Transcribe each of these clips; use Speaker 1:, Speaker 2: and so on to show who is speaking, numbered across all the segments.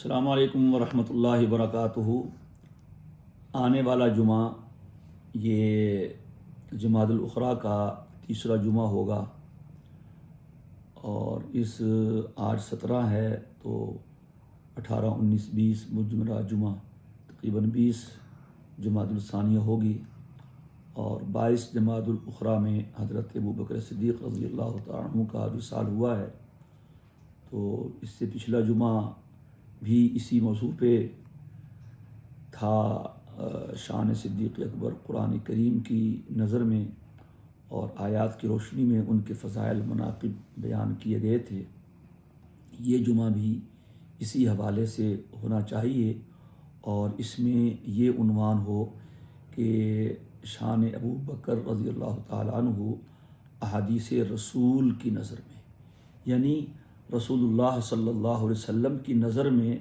Speaker 1: السلام علیکم ورحمۃ اللہ وبرکاتہ۔ آنے والا جمعہ یہ جمادی الاخری کا تیسرا جمعہ ہوگا، اور آج 17 ہے تو 18، 19، 20 مجمرہ جمعہ تقریباً 20 جمادی الثانیہ ہوگی، اور 22 جمادی الاخری میں حضرت ابوبکر صدیق رضی اللہ تعالیٰ عنہ کا وصال ہوا ہے۔ تو اس سے پچھلا جمعہ بھی اسی موضوع پہ تھا، شان صدیق اکبر قرآن کریم کی نظر میں اور آیات کی روشنی میں ان کے فضائل مناقب بیان کیے گئے تھے۔ یہ جمعہ بھی اسی حوالے سے ہونا چاہیے، اور اس میں یہ عنوان ہو کہ شان ابو بکر رضی اللہ تعالیٰ عنہ احادیث رسول کی نظر میں، یعنی رسول اللہ صلی اللہ علیہ وسلم کی نظر میں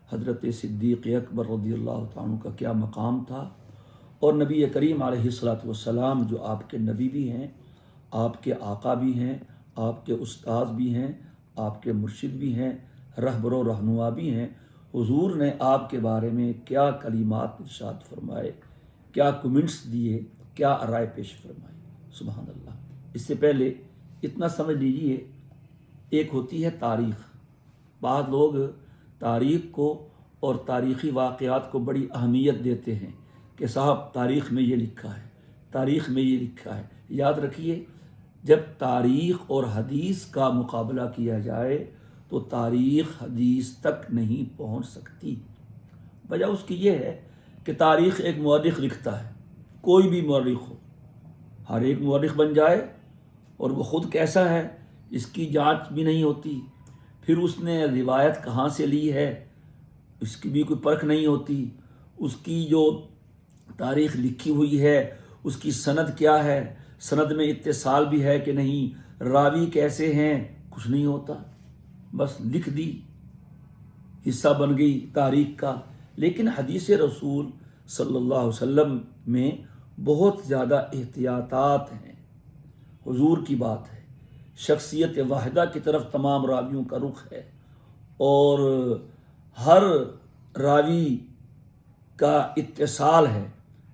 Speaker 1: حضرت صدیق اکبر رضی اللہ تعالیٰ عنہ کا کیا مقام تھا، اور نبی کریم علیہ الصلاۃ والسلام جو آپ کے نبی بھی ہیں، آپ کے آقا بھی ہیں، آپ کے استاد بھی ہیں، آپ کے مرشد بھی ہیں، رہبر و رہنما بھی ہیں، حضور نے آپ کے بارے میں کیا کلمات ارشاد فرمائے، کیا کمنٹس دیے، کیا رائے پیش فرمائی۔ سبحان اللہ۔ اس سے پہلے اتنا سمجھ لیجئے، ایک ہوتی ہے تاریخ۔ بعض لوگ تاریخ کو اور تاریخی واقعات کو بڑی اہمیت دیتے ہیں کہ صاحب تاریخ میں یہ لکھا ہے، تاریخ میں یہ لکھا ہے۔ یاد رکھیے، جب تاریخ اور حدیث کا مقابلہ کیا جائے تو تاریخ حدیث تک نہیں پہنچ سکتی۔ وجہ اس کی یہ ہے کہ تاریخ ایک مورخ لکھتا ہے، کوئی بھی مورخ ہو، ہر ایک مورخ بن جائے، اور وہ خود کیسا ہے اس کی جانچ بھی نہیں ہوتی، پھر اس نے روایت کہاں سے لی ہے اس کی بھی کوئی پرکھ نہیں ہوتی، اس کی جو تاریخ لکھی ہوئی ہے اس کی سند کیا ہے، سند میں اتصال بھی ہے کہ نہیں، راوی کیسے ہیں، کچھ نہیں ہوتا، بس لکھ دی، حصہ بن گئی تاریخ کا۔ لیکن حدیث رسول صلی اللہ علیہ وسلم میں بہت زیادہ احتیاطات ہیں۔ حضور کی بات ہے، شخصیت واحدہ کی طرف تمام راویوں کا رخ ہے، اور ہر راوی کا اتصال ہے۔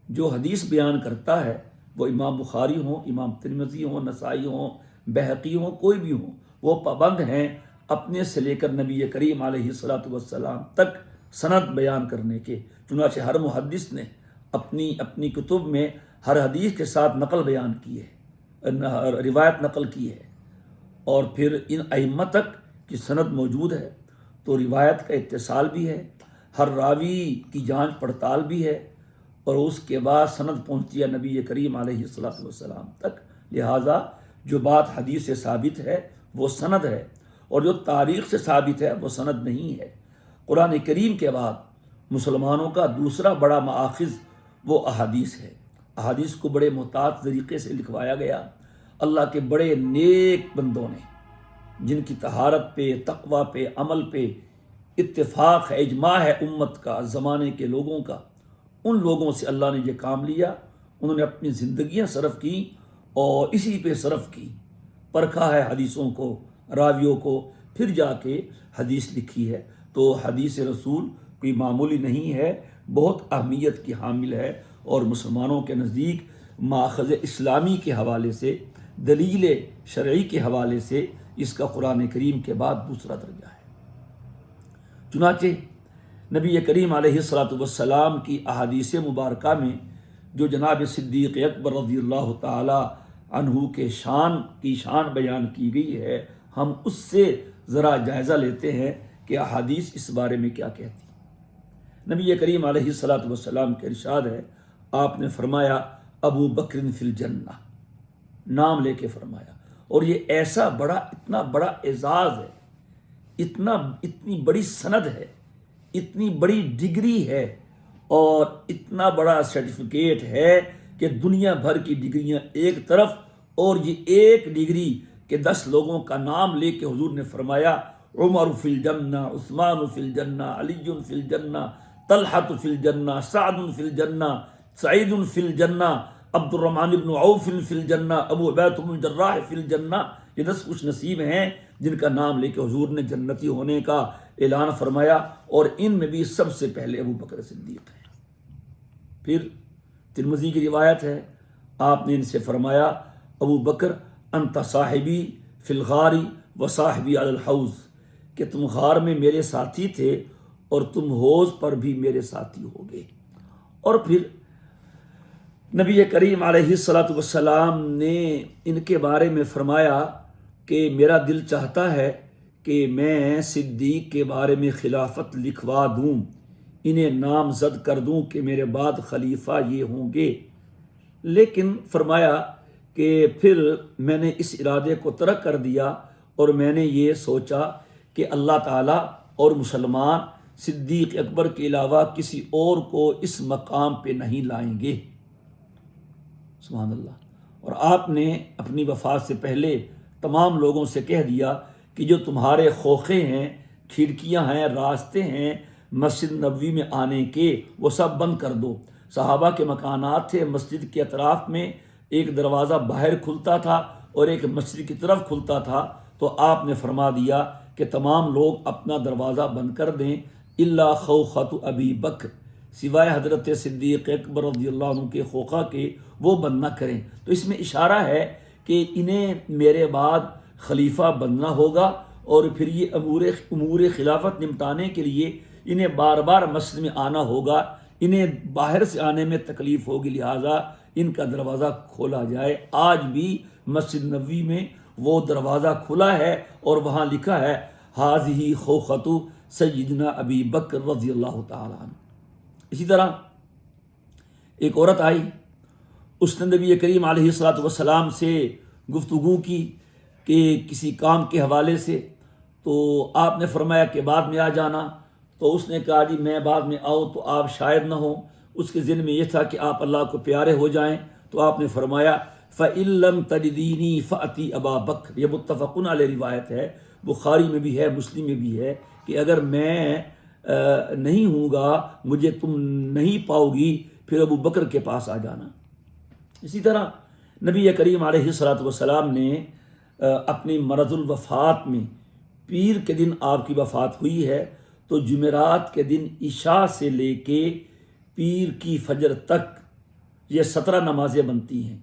Speaker 1: جو حدیث بیان کرتا ہے وہ امام بخاری ہوں، امام ترمذی ہوں، نسائی ہوں، بہقی ہوں، کوئی بھی ہوں، وہ پابند ہیں اپنے سے لے کر نبی کریم علیہ الصلاۃ والسلام تک سند بیان کرنے کے۔ چنانچہ ہر محدث نے اپنی کتب میں ہر حدیث کے ساتھ نقل بیان کی ہے، روایت نقل کی ہے، اور پھر ان ائمہ تک کی سند موجود ہے، تو روایت کا اتصال بھی ہے، ہر راوی کی جانچ پڑتال بھی ہے، اور اس کے بعد سند پہنچتی ہے نبی کریم علیہ الصلاۃ والسلام تک۔ لہٰذا جو بات حدیث سے ثابت ہے وہ سند ہے، اور جو تاریخ سے ثابت ہے وہ سند نہیں ہے۔ قرآن کریم کے بعد مسلمانوں کا دوسرا بڑا مآخذ وہ احادیث ہے۔ احادیث کو بڑے محتاط طریقے سے لکھوایا گیا۔ اللہ کے بڑے نیک بندوں نے، جن کی طہارت پہ، تقوی پہ، عمل پہ اتفاق ہے، اجماع ہے امت کا، زمانے کے لوگوں کا، ان لوگوں سے اللہ نے یہ کام لیا۔ انہوں نے اپنی زندگیاں صرف کی اور اسی پہ صرف کی، پرکھا ہے حدیثوں کو، راویوں کو، پھر جا کے حدیث لکھی ہے۔ تو حدیث رسول کوئی معمولی نہیں ہے، بہت اہمیت کی حامل ہے، اور مسلمانوں کے نزدیک ماخذ اسلامی کے حوالے سے، دلیل شرعی کے حوالے سے اس کا قرآن کریم کے بعد دوسرا درجہ ہے۔ چنانچہ نبی کریم علیہ الصلاۃ والسلام کی احادیث مبارکہ میں جو جناب صدیق اکبر رضی اللہ تعالی عنہ کے شان بیان کی گئی ہے، ہم اس سے ذرا جائزہ لیتے ہیں کہ احادیث اس بارے میں کیا کہتی ہیں۔ نبی کریم علیہ الصلاۃ والسلام کے ارشاد ہے، آپ نے فرمایا ابو بکر فی الجنہ، نام لے کے فرمایا، اور یہ ایسا بڑا، اتنا بڑا اعزاز ہے، اتنی بڑی سند ہے، اتنی بڑی ڈگری ہے، اور اتنا بڑا سرٹیفکیٹ ہے کہ دنیا بھر کی ڈگریاں ایک طرف، اور یہ ایک ڈگری کہ 10 لوگوں کا نام لے کے حضور نے فرمایا عمر فی الجنہ، عثمان فی الجنہ، علی فی الجنہ، طلحہ فی الجنہ، سعد فی الجنہ، سعید فی الجنہ، عبد الرحمن بن عوف فی الجنہ، ابو عبیدہ بن الجراح فی الجنہ۔ یہ 10 خوش نصیب ہیں جن کا نام لے کے حضور نے جنتی ہونے کا اعلان فرمایا، اور ان میں بھی سب سے پہلے ابو بکر صدیق ہیں۔ پھر ترمذی کی روایت ہے، آپ نے ان سے فرمایا ابو بکر انت صاحبی فی الغار و صاحبی علی الحوض، کہ تم غار میں میرے ساتھی تھے اور تم حوض پر بھی میرے ساتھی ہوگے۔ اور پھر نبی کریم علیہ الصلاۃ والسلام نے ان کے بارے میں فرمایا کہ میرا دل چاہتا ہے کہ میں صدیق کے بارے میں خلافت لکھوا دوں، انہیں نامزد کر دوں کہ میرے بعد خلیفہ یہ ہوں گے، لیکن فرمایا کہ پھر میں نے اس ارادے کو ترک کر دیا اور میں نے یہ سوچا کہ اللہ تعالیٰ اور مسلمان صدیق اکبر کے علاوہ کسی اور کو اس مقام پہ نہیں لائیں گے۔ سبحان اللہ۔ اور آپ نے اپنی وفات سے پہلے تمام لوگوں سے کہہ دیا کہ جو تمہارے خوخے ہیں، کھڑکیاں ہیں، راستے ہیں مسجد نبوی میں آنے کے، وہ سب بند کر دو۔ صحابہ کے مکانات تھے مسجد کے اطراف میں، ایک دروازہ باہر کھلتا تھا اور ایک مسجد کی طرف کھلتا تھا، تو آپ نے فرما دیا کہ تمام لوگ اپنا دروازہ بند کر دیں الا خوخۃ ابی بکر، سوائے حضرت صدیق اکبر رضی اللہ عنہ کے خوخہ کے، وہ بند نہ کریں۔ تو اس میں اشارہ ہے کہ انہیں میرے بعد خلیفہ بننا ہوگا، اور پھر یہ امور خلافت نمٹانے کے لیے انہیں بار بار مسجد میں آنا ہوگا، انہیں باہر سے آنے میں تکلیف ہوگی، لہٰذا ان کا دروازہ کھولا جائے۔ آج بھی مسجد نبوی میں وہ دروازہ کھلا ہے اور وہاں لکھا ہے ھذہ خوخۃ سیدنا ابی بکر رضی اللہ تعالی عنہ۔ اسی طرح ایک عورت آئی، اس نے نبی کریم علیہ الصلاۃ والسلام سے گفتگو کی کہ کسی کام کے حوالے سے، تو آپ نے فرمایا کہ بعد میں آ جانا، تو اس نے کہا جی میں بعد میں آؤں تو آپ شاید نہ ہوں۔ اس کے ذہن میں یہ تھا کہ آپ اللہ کو پیارے ہو جائیں، تو آپ نے فرمایا فَإِن لَّمْ تَجِدِينِي فَأْتِي أَبَا بَكْرٍ، یہ متفق علیہ روایت ہے، بخاری میں بھی ہے، مسلم میں بھی ہے کہ اگر میں نہیں ہوں گا، مجھے تم نہیں پاؤ گی، پھر ابو بکر کے پاس آ جانا۔ اسی طرح نبی کریم علیہ الصلاۃ والسلام نے اپنی مرض الوفات میں، پیر کے دن آپ کی وفات ہوئی ہے، تو جمعرات کے دن عشاء سے لے کے پیر کی فجر تک یہ 17 نمازیں بنتی ہیں۔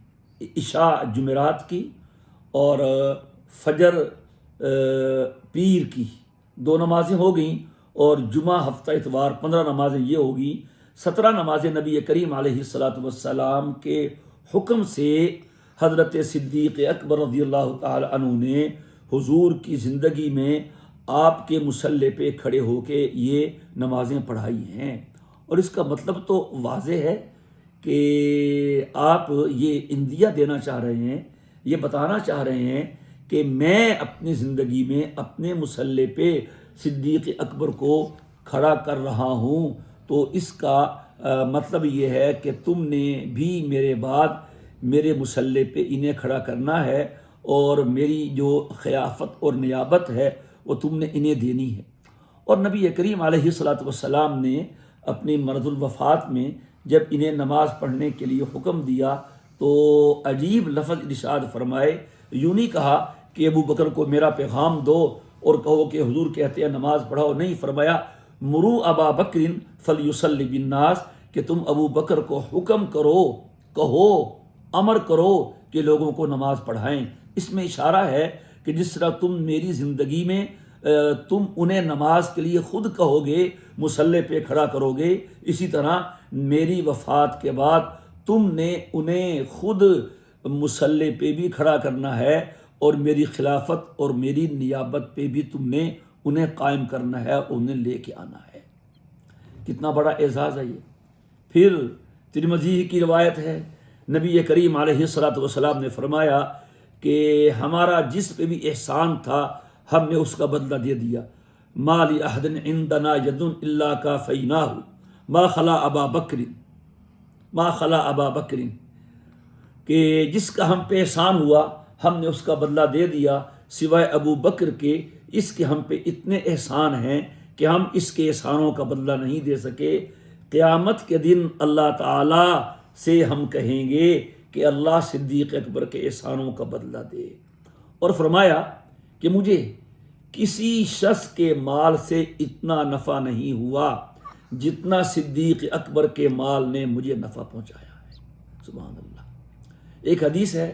Speaker 1: عشاء جمعرات کی اور فجر پیر کی 2 نمازیں ہو گئیں، اور جمعہ ہفتہ اتوار 15 نمازیں یہ ہوگی۔ 17 نمازیں نبی کریم علیہ الصلاۃ والسلام کے حکم سے حضرت صدیق اکبر رضی اللہ تعالی عنہ نے حضور کی زندگی میں آپ کے مصلی پہ کھڑے ہو کے یہ نمازیں پڑھائی ہیں۔ اور اس کا مطلب تو واضح ہے کہ آپ یہ اندیا دینا چاہ رہے ہیں، یہ بتانا چاہ رہے ہیں کہ میں اپنی زندگی میں اپنے مصلی پہ صدیق اکبر کو کھڑا کر رہا ہوں، تو اس کا مطلب یہ ہے کہ تم نے بھی میرے بعد میرے مصلی پہ انہیں کھڑا کرنا ہے، اور میری جو خلافت اور نیابت ہے وہ تم نے انہیں دینی ہے۔ اور نبی کریم علیہ الصلاۃ والسلام نے اپنی مرض الوفات میں جب انہیں نماز پڑھنے کے لیے حکم دیا تو عجیب لفظ ارشاد فرمائے، یوں نہیں کہا کہ ابو بکر کو میرا پیغام دو اور کہو کہ حضور کہتے ہیں نماز پڑھاؤ، نہیں، فرمایا مرو ابا بکر فلیصلی بالناس، کہ تم ابو بکر کو حکم کرو، کہو، امر کرو کہ لوگوں کو نماز پڑھائیں۔ اس میں اشارہ ہے کہ جس طرح تم میری زندگی میں تم انہیں نماز کے لیے خود کہو گے، مصلی پہ کھڑا کرو گے، اسی طرح میری وفات کے بعد تم نے انہیں خود مصلی پہ بھی کھڑا کرنا ہے، اور میری خلافت اور میری نیابت پہ بھی تم نے انہیں قائم کرنا ہے، انہیں لے کے آنا ہے۔ کتنا بڑا اعزاز ہے یہ۔ پھر ترمذی کی روایت ہے، نبی کریم علیہ الصلاۃ والسلام نے فرمایا کہ ہمارا جس پہ بھی احسان تھا ہم نے اس کا بدلہ دے دیا۔ ما لأحد عندنا ید الا کافیناہ ما خلا ابا بکر، ما خلا ابا بکر، کہ جس کا ہم پہ احسان ہوا ہم نے اس کا بدلہ دے دیا، سوائے ابو بکر کے، اس کے ہم پہ اتنے احسان ہیں کہ ہم اس کے احسانوں کا بدلہ نہیں دے سکے۔ قیامت کے دن اللہ تعالی سے ہم کہیں گے کہ اللہ صدیق اکبر کے احسانوں کا بدلہ دے۔ اور فرمایا کہ مجھے کسی شخص کے مال سے اتنا نفع نہیں ہوا جتنا صدیق اکبر کے مال نے مجھے نفع پہنچایا ہے۔ سبحان اللہ۔ ایک حدیث ہے،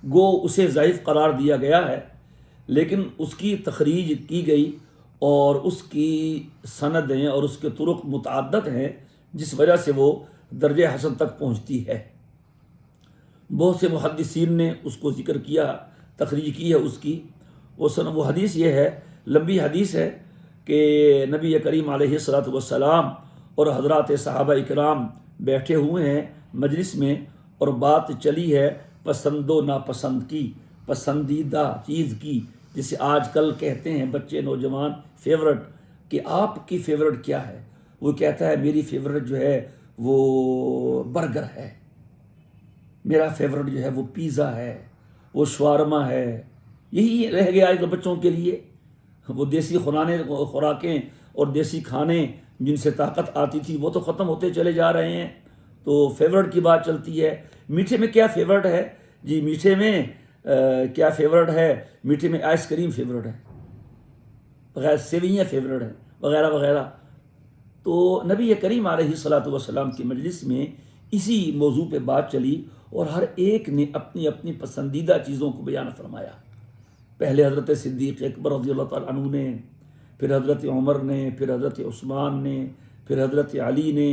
Speaker 1: گو اسے ضعیف قرار دیا گیا ہے، لیکن اس کی تخریج کی گئی اور اس کی سندیں اور اس کے طرق متعدد ہیں، جس وجہ سے وہ درجہ حسن تک پہنچتی ہے۔ بہت سے محدثین نے اس کو ذکر کیا، تخریج کی ہے اس کی۔ وہ حدیث یہ ہے، لمبی حدیث ہے، کہ نبی کریم علیہ الصلوۃ والسلام اور حضرات صحابہ اکرام بیٹھے ہوئے ہیں مجلس میں، اور بات چلی ہے پسند و ناپسند کی، پسندیدہ چیز کی، جسے آج کل کہتے ہیں بچے نوجوان فیورٹ، کہ آپ کی فیورٹ کیا ہے؟ وہ کہتا ہے میری فیورٹ جو ہے وہ برگر ہے، میرا فیورٹ جو ہے وہ پیزا ہے، وہ شوارما ہے۔ یہی رہ گیا آج کل بچوں کے لیے، وہ دیسی خوراکیں اور دیسی کھانے جن سے طاقت آتی تھی وہ تو ختم ہوتے چلے جا رہے ہیں، تو فیورٹ کی بات چلتی ہے۔ میٹھے میں کیا فیورٹ ہے؟ جی میٹھے میں کیا فیورٹ ہے؟ میٹھے میں آئس کریم فیورٹ ہے، بغیر سیویاں فیورٹ ہے، وغیرہ وغیرہ۔ تو نبی کریم علیہ الصلوۃ والسلام کی مجلس میں اسی موضوع پہ بات چلی، اور ہر ایک نے اپنی اپنی پسندیدہ چیزوں کو بیان فرمایا۔ پہلے حضرت صدیق اکبر رضی اللہ تعالیٰ عنہ نے، پھر حضرت عمر نے، پھر حضرت عثمان نے، پھر حضرت علی نے،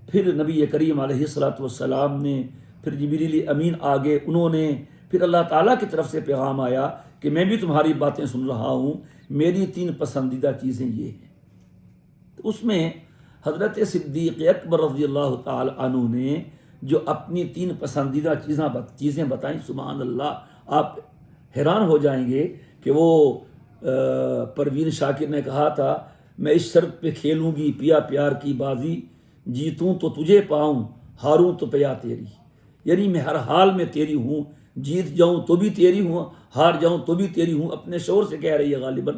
Speaker 1: پھر نبی کریم علیہ الصلوۃ والسلام نے، پھر جبریل امین آگے انہوں نے، پھر اللہ تعالیٰ کی طرف سے پیغام آیا کہ میں بھی تمہاری باتیں سن رہا ہوں، میری 3 پسندیدہ چیزیں یہ ہیں۔ تو اس میں حضرت صدیق اکبر رضی اللہ تعالی عنہ نے جو اپنی 3 پسندیدہ چیزیں بتائیں، سبحان اللہ، آپ حیران ہو جائیں گے کہ وہ پروین شاکر نے کہا تھا میں اس شرط پہ کھیلوں گی پیا پیار کی بازی، جیتوں تو تجھے پاؤں ہاروں تو پیا تیری، یعنی میں ہر حال میں تیری ہوں، جیت جاؤں تو بھی تیری ہوں، ہار جاؤں تو بھی تیری ہوں، اپنے شور سے کہہ رہی ہے غالباً۔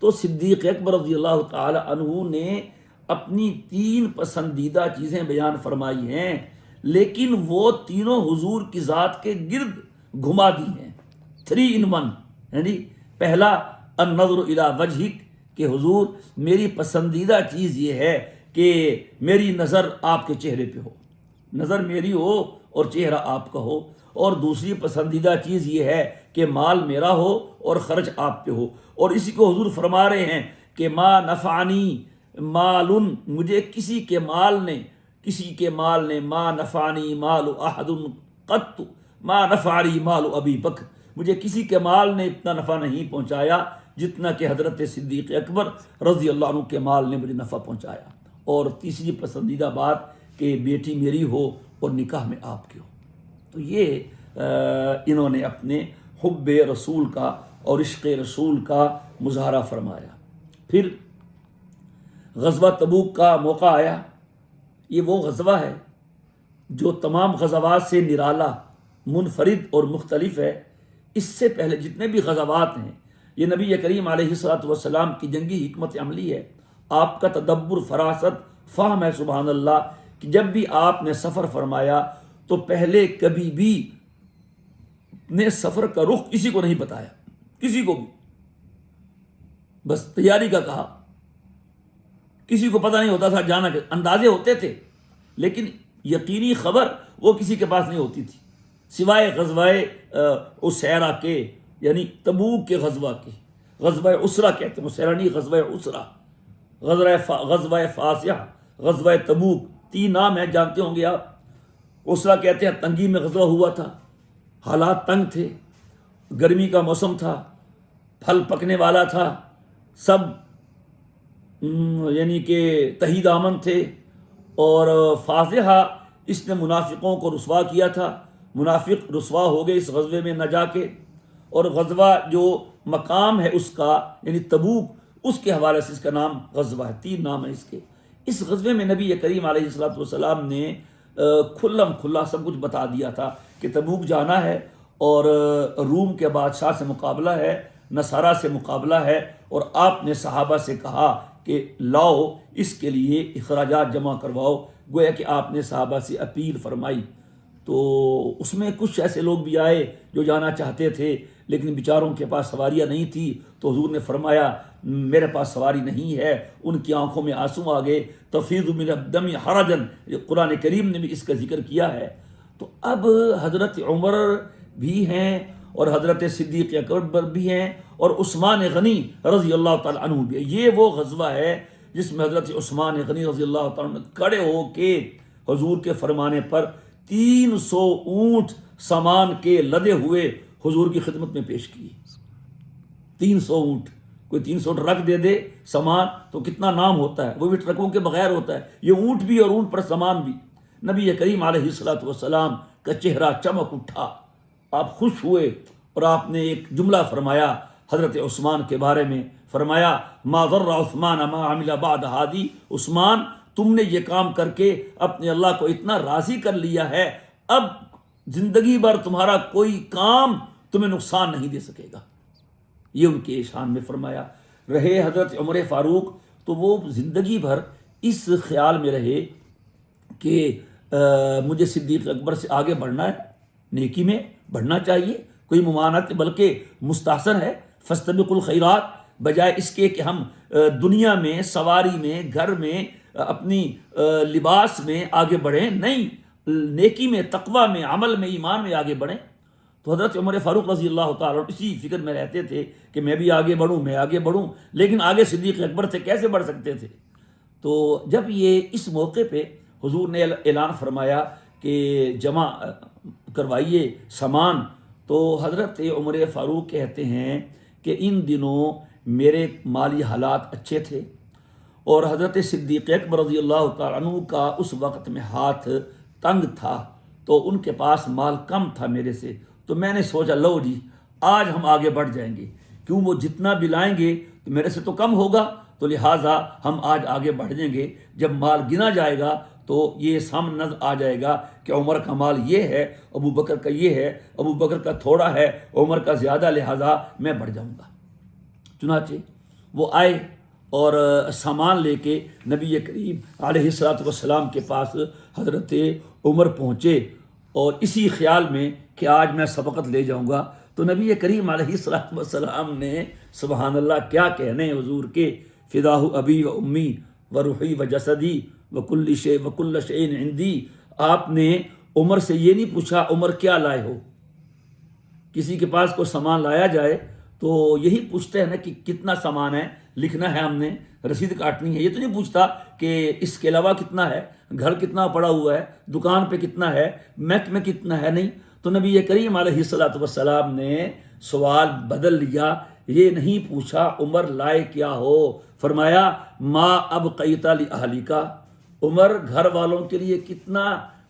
Speaker 1: تو صدیق اکبر رضی اللہ تعالی عنہ نے اپنی 3 پسندیدہ چیزیں بیان فرمائی ہیں، لیکن وہ تینوں حضور کی ذات کے گرد گھما دی ہیں، 3 in 1۔ یعنی پہلا النظر الی وجہک، کہ حضور میری پسندیدہ چیز یہ ہے کہ میری نظر آپ کے چہرے پہ ہو، نظر میری ہو اور چہرہ آپ کا ہو، اور دوسری پسندیدہ چیز یہ ہے کہ مال میرا ہو اور خرچ آپ پہ ہو، اور اسی کو حضور فرما رہے ہیں کہ ما نفعنی مال، مجھے کسی کے مال نے ما نفعنی مال احد قط ما نفعنی مال ابی بکر، مجھے کسی کے مال نے اتنا نفع نہیں پہنچایا جتنا کہ حضرت صدیق اکبر رضی اللہ عنہ کے مال نے مجھے نفع پہنچایا۔ اور تیسری پسندیدہ بات کہ بیٹی میری ہو اور نکاح میں آپ کے ہو۔ تو یہ انہوں نے اپنے حب رسول کا اور عشق رسول کا مظاہرہ فرمایا۔ پھر غزوہ تبوک کا موقع آیا۔ یہ وہ غزوہ ہے جو تمام غزوات سے نرالا، منفرد اور مختلف ہے۔ اس سے پہلے جتنے بھی غزوات ہیں یہ نبی کریم علیہ الصلوۃ والسلام کی جنگی حکمت عملی ہے، آپ کا تدبر، فراست، فہم ہے، سبحان اللہ، کہ جب بھی آپ نے سفر فرمایا تو پہلے کبھی بھی نے سفر کا رخ کسی کو نہیں بتایا، کسی کو بھی، بس تیاری کا کہا۔ کسی کو پتہ نہیں ہوتا تھا جانا کہ اندازے ہوتے تھے، لیکن یقینی خبر وہ کسی کے پاس نہیں ہوتی تھی سوائے غزوہ اسیرہ کے، یعنی تبوک کے غزوہ کے، غزوہ اسرہ کہتے ہیں، اسیرہ نہیں، غزوہ اسرہ، غزوہ فاصحہ، غزوہ تبوک، 3 نام ہیں، جانتے ہوں گے آپ۔ اسرہ کہتے ہیں تنگی میں غزوہ ہوا تھا، حالات تنگ تھے، گرمی کا موسم تھا، پھل پکنے والا تھا، سب یعنی کہ تہی دامن تھے۔ اور فاصحہ اس نے منافقوں کو رسوا کیا تھا، منافق رسوا ہو گئے اس غزوے میں نہ جا کے۔ اور غزوہ جو مقام ہے اس کا یعنی تبوک، اس کے حوالے سے اس کا نام غزوہ ہے، 3 نام ہیں اس کے۔ اس غزوے میں نبی کریم علیہ الصلوۃ والسلام نے کھلم کھلا سب کچھ بتا دیا تھا کہ تبوک جانا ہے، اور روم کے بادشاہ سے مقابلہ ہے، نصارہ سے مقابلہ ہے، اور آپ نے صحابہ سے کہا کہ لاؤ اس کے لیے اخراجات جمع کرواؤ، گویا کہ آپ نے صحابہ سے اپیل فرمائی۔ تو اس میں کچھ ایسے لوگ بھی آئے جو جانا چاہتے تھے، لیکن بیچاروں کے پاس سواریاں نہیں تھی تو حضور نے فرمایا میرے پاس سواری نہیں ہے. ان کی آنکھوں میں آنسو آ گئے. تفیض من الدم حرجن، قرآن کریم نے بھی اس کا ذکر کیا ہے. تو اب حضرت عمر بھی ہیں اور حضرت صدیق اکبر بھی ہیں اور عثمان غنی رضی اللہ تعالیٰ عنہ بھی. یہ وہ غزوہ ہے جس میں حضرت عثمان غنی رضی اللہ تعالیٰ عنہ کھڑے ہو کے حضور کے فرمانے پر 300 اونٹ سامان کے لدے ہوئے حضور کی خدمت میں پیش کیے. 300 اونٹ، کوئی 300 ٹرک دے دے سامان تو کتنا نام ہوتا ہے، وہ بھی ٹرکوں کے بغیر ہوتا ہے. یہ اونٹ بھی اور اونٹ پر سامان بھی. نبی کریم علیہ الصلوۃ والسلام کا چہرہ چمک اٹھا، آپ خوش ہوئے اور آپ نے ایک جملہ فرمایا حضرت عثمان کے بارے میں. فرمایا ما ضر عثمان ما عمل بعد ہادی، عثمان تم نے یہ کام کر کے اپنے اللہ کو اتنا راضی کر لیا ہے، اب زندگی بھر تمہارا کوئی کام تمہیں نقصان نہیں دے سکے گا. یہ ان کے شان میں فرمایا. رہے حضرت عمر فاروق تو وہ زندگی بھر اس خیال میں رہے کہ مجھے صدیق اکبر سے آگے بڑھنا ہے، نیکی میں بڑھنا چاہیے، کوئی ممانعت بلکہ مستحسن ہے. فاستبقوا الخیرات، بجائے اس کے کہ ہم دنیا میں، سواری میں، گھر میں، اپنی لباس میں آگے بڑھیں، نہیں، نیکی میں، تقوی میں، عمل میں، ایمان میں آگے بڑھیں. تو حضرت عمر فاروق رضی اللہ تعالیٰ اسی فکر میں رہتے تھے کہ میں بھی آگے بڑھوں، میں آگے بڑھوں. لیکن آگے صدیق اکبر سے کیسے بڑھ سکتے تھے؟ تو جب یہ اس موقع پہ حضور نے اعلان فرمایا کہ جمع کروائیے سامان، تو حضرت عمر فاروق کہتے ہیں کہ ان دنوں میرے مالی حالات اچھے تھے اور حضرت صدیق اکبر رضی اللہ تعالیٰ عنہ کا اس وقت میں ہاتھ تنگ تھا، تو ان کے پاس مال کم تھا میرے سے. تو میں نے سوچا لو جی آج ہم آگے بڑھ جائیں گے، کیوں وہ جتنا بھی لائیں گے تو میرے سے تو کم ہوگا، تو لہٰذا ہم آج آگے بڑھ جائیں گے. جب مال گنا جائے گا تو یہ سامنے نظر آ جائے گا کہ عمر کا مال یہ ہے، ابو بکر کا یہ ہے، ابو بکر کا تھوڑا ہے، عمر کا زیادہ، لہٰذا میں بڑھ جاؤں گا. چنانچہ وہ آئے اور سامان لے کے نبی کریم علیہ الصلوۃ والسلام کے پاس حضرت عمر پہنچے اور اسی خیال میں کہ آج میں سبقت لے جاؤں گا. تو نبی کریم علیہ الصلوۃ والسلام نے سبحان اللہ کیا کہنے حضور کے، فداہ ابی و امی و روحی و جسدی و کل شیء عندی. آپ نے عمر سے یہ نہیں پوچھا عمر کیا لائے ہو. کسی کے پاس کوئی سامان لایا جائے تو یہی پوچھتے ہیں نا کہ کتنا سامان ہے، لکھنا ہے ہم نے، رسید کاٹنی ہے. یہ تو نہیں پوچھتا کہ اس کے علاوہ کتنا ہے، گھر کتنا پڑا ہوا ہے، دکان پہ کتنا ہے، میک میں کتنا ہے، نہیں. تو نبی کریم علیہ الصلوۃ والسلام نے سوال بدل لیا، یہ نہیں پوچھا عمر لائے کیا ہو، فرمایا ما ابقیت لاہلک، عمر گھر والوں کے لیے کتنا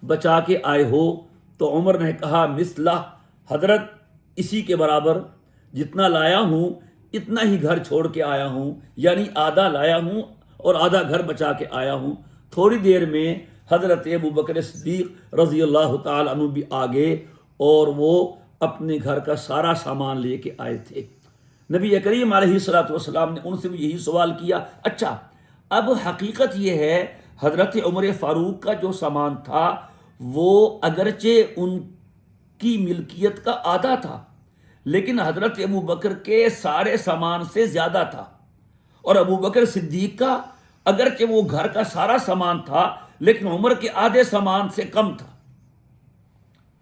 Speaker 1: بچا کے آئے ہو. تو عمر نے کہا مثلہ، حضرت اسی کے برابر، جتنا لایا ہوں اتنا ہی گھر چھوڑ کے آیا ہوں، یعنی آدھا لایا ہوں اور آدھا گھر بچا کے آیا ہوں. تھوڑی دیر میں حضرت ابو بکر صدیق رضی اللہ تعالیٰ عنہ بھی آگے اور وہ اپنے گھر کا سارا سامان لے کے آئے تھے. نبی کریم علیہ الصلوۃ والسلام نے ان سے بھی یہی سوال کیا. اچھا اب حقیقت یہ ہے حضرت عمر فاروق کا جو سامان تھا وہ اگرچہ ان کی ملکیت کا آدھا تھا، لیکن حضرت ابو بکر کے سارے سامان سے زیادہ تھا، اور ابو بکر صدیق کا اگرچہ وہ گھر کا سارا سامان تھا لیکن عمر کے آدھے سامان سے کم تھا.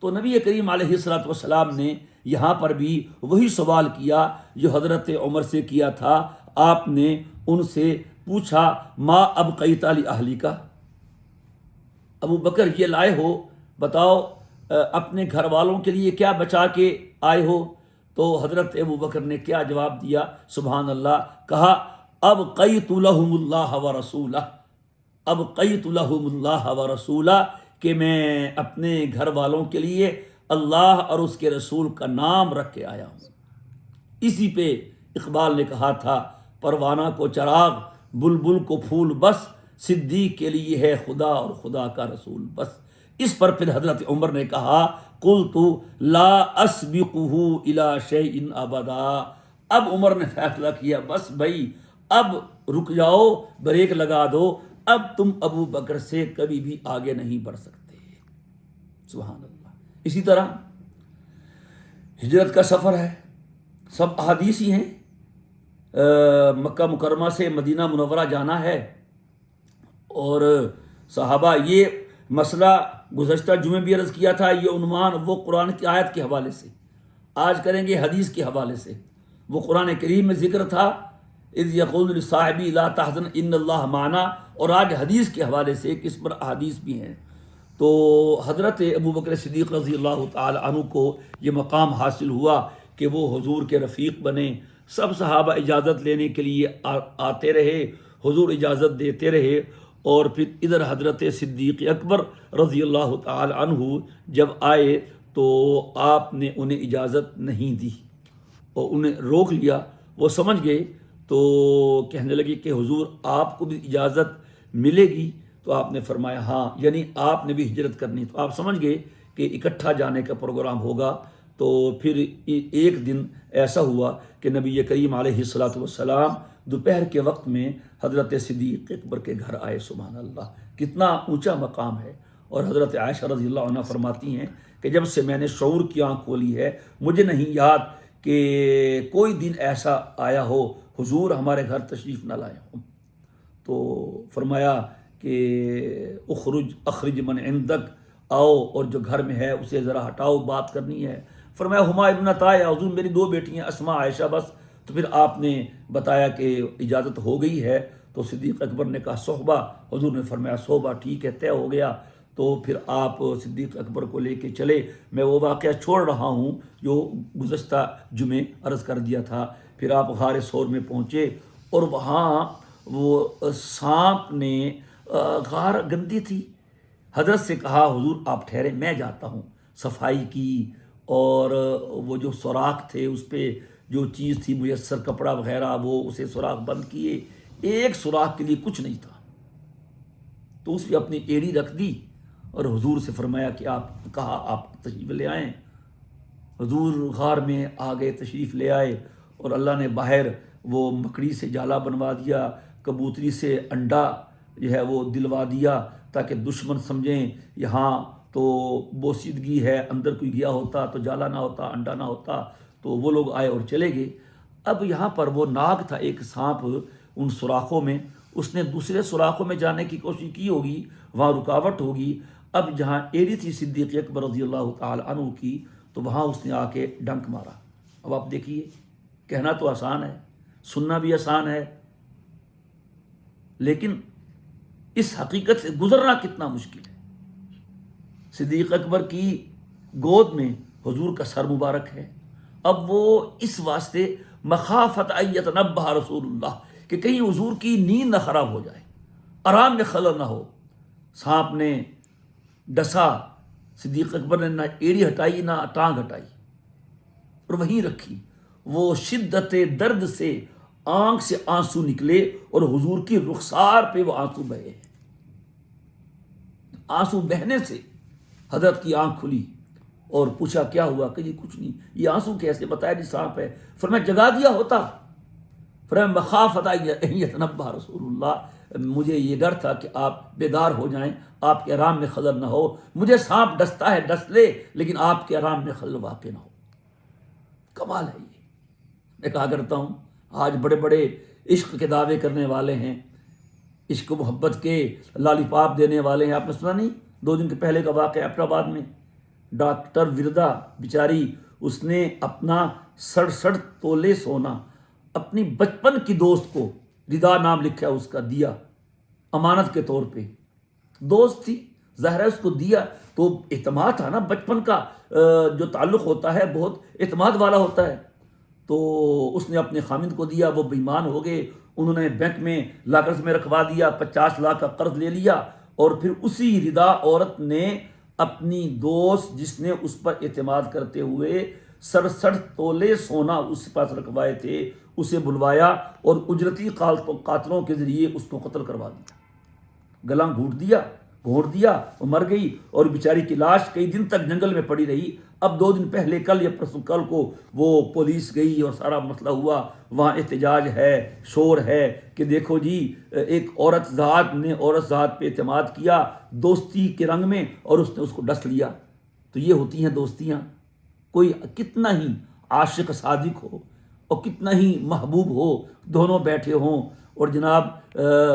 Speaker 1: تو نبی کریم علیہ الصلوۃ والسلام نے یہاں پر بھی وہی سوال کیا جو حضرت عمر سے کیا تھا. آپ نے ان سے پوچھا ما ابقیت لاہلک، ابو بکر یہ لائے ہو، بتاؤ اپنے گھر والوں کے لیے کیا بچا کے آئے ہو. تو حضرت ابو بکر نے کیا جواب دیا، سبحان اللہ، کہا ابقیت لہم اللہ ورسولہ، ابقیت لہم اللہ ورسولہ، کہ میں اپنے گھر والوں کے لیے اللہ اور اس کے رسول کا نام رکھ کے آیا ہوں. اسی پہ اقبال نے کہا تھا پروانہ کو چراغ، بلبل کو پھول، بس صدیق کے لیے ہے خدا اور خدا کا رسول بس. اس پر پھر حضرت عمر نے کہا قلت لا اسبقہ الی شیء ابدا. اب عمر نے فیصلہ کیا بس بھائی اب رک جاؤ، بریک لگا دو، اب تم ابو بکر سے کبھی بھی آگے نہیں بڑھ سکتے. سبحان اللہ. اسی طرح ہجرت کا سفر ہے، سب احادیث ہی ہیں. مکہ مکرمہ سے مدینہ منورہ جانا ہے، اور صحابہ یہ مسئلہ گزشتہ جمعے بھی عرض کیا تھا. یہ عنوان وہ قرآن کی آیت کے حوالے سے، آج کریں گے حدیث کے حوالے سے. وہ قرآن کریم میں ذکر تھا اذ یقول لصاحبہ لا تحزن ان اللہ معنا، اور آج حدیث کے حوالے سے کہ اس پر احادیث بھی ہیں. تو حضرت ابوبکر صدیق رضی اللہ تعالی عنہ کو یہ مقام حاصل ہوا کہ وہ حضور کے رفیق بنے. سب صحابہ اجازت لینے کے لیے آتے رہے، حضور اجازت دیتے رہے. اور پھر ادھر حضرت صدیق اکبر رضی اللہ تعالی عنہ جب آئے تو آپ نے انہیں اجازت نہیں دی اور انہیں روک لیا. وہ سمجھ گئے تو کہنے لگے کہ حضور آپ کو بھی اجازت ملے گی؟ تو آپ نے فرمایا ہاں، یعنی آپ نے بھی ہجرت کرنی. تو آپ سمجھ گئے کہ اکٹھا جانے کا پروگرام ہوگا. تو پھر ایک دن ایسا ہوا کہ نبی کریم علیہ الصلاۃ والسلام دوپہر کے وقت میں حضرت صدیق اکبر کے گھر آئے. سبحان اللہ، کتنا اونچا مقام ہے. اور حضرت عائشہ رضی اللہ عنہ فرماتی ہیں کہ جب سے میں نے شعور کی آنکھ کھولی ہے مجھے نہیں یاد کہ کوئی دن ایسا آیا ہو حضور ہمارے گھر تشریف نہ لائے ہوں. تو فرمایا کہ اخرج من عندک، آؤ اور جو گھر میں ہے اسے ذرا ہٹاؤ، بات کرنی ہے. فرمایا ہما ابنتا حضور، میری 2 بیٹیاں اسماء عائشہ بس. تو پھر آپ نے بتایا کہ اجازت ہو گئی ہے. تو صدیق اکبر نے کہا صحبہ، حضور نے فرمایا صحبہ ٹھیک ہے، طے ہو گیا. تو پھر آپ صدیق اکبر کو لے کے چلے. میں وہ واقعہ چھوڑ رہا ہوں جو گزشتہ جمعے عرض کر دیا تھا. پھر آپ غار ثور میں پہنچے اور وہاں وہ سانپ نے، غار گندی تھی. حضرت سے کہا حضور آپ ٹھہرے، میں جاتا ہوں. صفائی کی اور وہ جو سوراخ تھے اس پہ جو چیز تھی میسر، کپڑا وغیرہ، وہ اسے سوراخ بند کیے. ایک سوراخ کے لیے کچھ نہیں تھا. تو اس پہ اپنی ایڑی رکھ دی اور حضور سے فرمایا کہ آپ تشریف لے آئیں. حضور غار میں آ گئے، تشریف لے آئے. اور اللہ نے باہر وہ مکڑی سے جالا بنوا دیا، کبوتری سے انڈا جو ہے وہ دلوا دیا تاکہ دشمن سمجھیں یہاں تو بوسیدگی ہے، اندر کوئی گیا ہوتا تو جالا نہ ہوتا، انڈا نہ ہوتا. تو وہ لوگ آئے اور چلے گئے. اب یہاں پر وہ ناگ تھا، ایک سانپ ان سوراخوں میں، اس نے دوسرے سوراخوں میں جانے کی کوشش کی ہوگی، وہاں رکاوٹ ہوگی. اب جہاں ایڑی تھی صدیق اکبر رضی اللہ تعالی عنہ کی، تو وہاں اس نے آ کے ڈنک مارا. اب آپ دیکھیے، کہنا تو آسان ہے، سننا بھی آسان ہے، لیکن اس حقیقت سے گزرنا کتنا مشکل ہے. صدیق اکبر کی گود میں حضور کا سر مبارک ہے. اب وہ اس واسطے مخافت ان یتنبہ رسول اللہ کہ کہیں حضور کی نیند نہ خراب ہو جائے، آرام میں خلل نہ ہو. سانپ نے ڈسا، صدیق اکبر نے نہ ایڑی ہٹائی نہ ٹانگ ہٹائی اور وہیں رکھی. وہ شدت درد سے آنکھ سے آنسو نکلے اور حضور کی رخسار پہ وہ آنسو بہے. آنسو بہنے سے حضرت کی آنکھ کھلی اور پوچھا کیا ہوا؟ کہ جی کچھ نہیں. یہ آنسو کیسے؟ بتایا جی سانپ ہے. فرمایا جگا دیا ہوتا. فرمایا مخافت ان یتنبہ رسول اللہ، مجھے یہ ڈر تھا کہ آپ بیدار ہو جائیں، آپ کے آرام میں خلل نہ ہو. مجھے سانپ ڈستا ہے ڈس لے، لیکن آپ کے آرام میں خلل واقع نہ ہو. کمال ہے یہ. میں کہا کرتا ہوں آج بڑے بڑے عشق کے دعوے کرنے والے ہیں، عشق و محبت کے لالی پاپ دینے والے ہیں. آپ نے سنا نہیں 2 دن کے پہلے کا واقعہ اپنا آباد میں؟ ڈاکٹر وردا بیچاری، اس نے اپنا 67 تولے سونا اپنی بچپن کی دوست کو، ردا نام لکھا اس کا، دیا امانت کے طور پہ. دوست تھی، ظاہر ہے اس کو دیا تو اعتماد تھا نا. بچپن کا جو تعلق ہوتا ہے بہت اعتماد والا ہوتا ہے. تو اس نے اپنے خامند کو دیا، وہ بےمان ہو گئے. انہوں نے بینک میں لاکرز میں رکھوا دیا، 50 لاکھ کا قرض لے لیا. اور پھر اسی ردا عورت نے اپنی دوست جس نے اس پر اعتماد کرتے ہوئے 67 تولے سونا اس کے پاس رکھوائے تھے، اسے بلوایا اور اجرتی قاتلوں کے ذریعے اس کو قتل کروا دیا. گلا گھونٹ دیا، وہ مر گئی اور بیچاری کی لاش کئی دن تک جنگل میں پڑی رہی. اب 2 دن پہلے، کل یا پرسوں کل کو، وہ پولیس گئی اور سارا مسئلہ ہوا. وہاں احتجاج ہے، شور ہے کہ دیکھو جی ایک عورت ذات نے عورت ذات پہ اعتماد کیا دوستی کے رنگ میں اور اس نے اس کو ڈس لیا. تو یہ ہوتی ہیں دوستیاں. کوئی کتنا ہی عاشق صادق ہو اور کتنا ہی محبوب ہو، دونوں بیٹھے ہوں اور جناب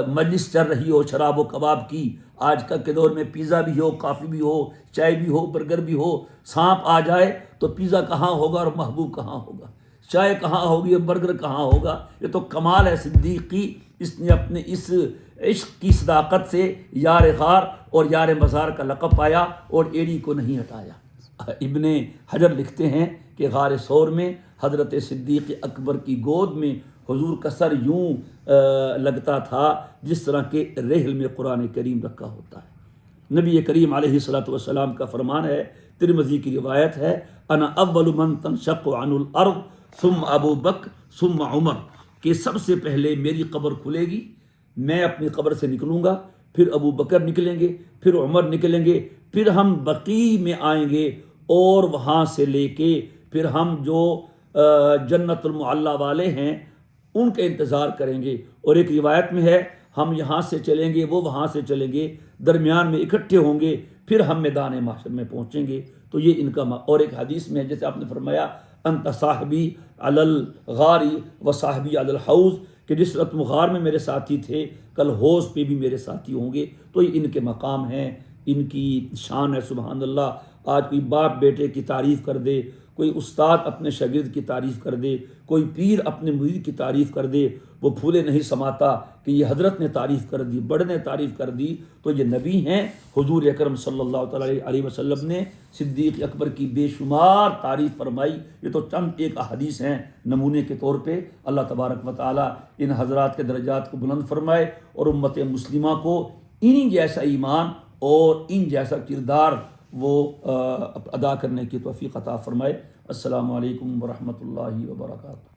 Speaker 1: مجلس چل رہی ہو شراب و کباب کی، آج کل کے دور میں پیزا بھی ہو، کافی بھی ہو، چائے بھی ہو، برگر بھی ہو، سانپ آ جائے تو پیزا کہاں ہوگا اور محبوب کہاں ہوگا، چائے کہاں ہوگی اور برگر کہاں ہوگا؟ یہ تو کمال ہے صدیق کی، اس نے اپنے اس عشق کی صداقت سے یار غار اور یار مزار کا لقب پایا اور ایڑی کو نہیں ہٹایا۔ ابن حجر لکھتے ہیں کہ غار ثور میں حضرت صدیق اکبر کی گود میں حضور کا سر یوں لگتا تھا جس طرح کہ ریحل میں قرآن کریم رکھا ہوتا ہے۔ نبی کریم علیہ الصلوۃ والسلام کا فرمان ہے، ترمذی کی روایت ہے، انا اول من تنشق عن الارض ثم ابو بکر ثم عمر، کہ سب سے پہلے میری قبر کھلے گی، میں اپنی قبر سے نکلوں گا، پھر ابو بکر نکلیں گے، پھر عمر نکلیں گے، پھر ہم بقیع میں آئیں گے اور وہاں سے لے کے پھر ہم جو جنت المعلی والے ہیں ان کا انتظار کریں گے۔ اور ایک روایت میں ہے، ہم یہاں سے چلیں گے، وہ وہاں سے چلیں گے، درمیان میں اکٹھے ہوں گے، پھر ہم میدان محشر میں پہنچیں گے۔ تو یہ ان کا اور ایک حدیث میں جیسے آپ نے فرمایا، انت صاحبی علی الغاری و صاحبی علی الحوض، کہ جس وقت غار میں میرے ساتھی تھے کل حوض پہ بھی میرے ساتھی ہوں گے۔ تو یہ ان کے مقام ہیں، ان کی شان ہے، سبحان اللہ۔ آج کوئی باپ بیٹے کی تعریف کر دے، کوئی استاد اپنے شاگرد کی تعریف کر دے، کوئی پیر اپنے مرید کی تعریف کر دے، وہ پھولے نہیں سماتا کہ یہ حضرت نے تعریف کر دی، بڑے نے تعریف کر دی۔ تو یہ نبی ہیں، حضور اکرم صلی اللہ تعالی علیہ وسلم نے صدیق اکبر کی بے شمار تعریف فرمائی۔ یہ تو چند ایک احادیث ہیں نمونے کے طور پہ۔ اللہ تبارک و تعالی ان حضرات کے درجات کو بلند فرمائے اور امت مسلمہ کو انہی جیسا ایمان اور ان جیسا کردار وہ ادا کرنے کی توفیق عطا فرمائے۔ السلام علیکم ورحمۃ اللہ وبرکاتہ۔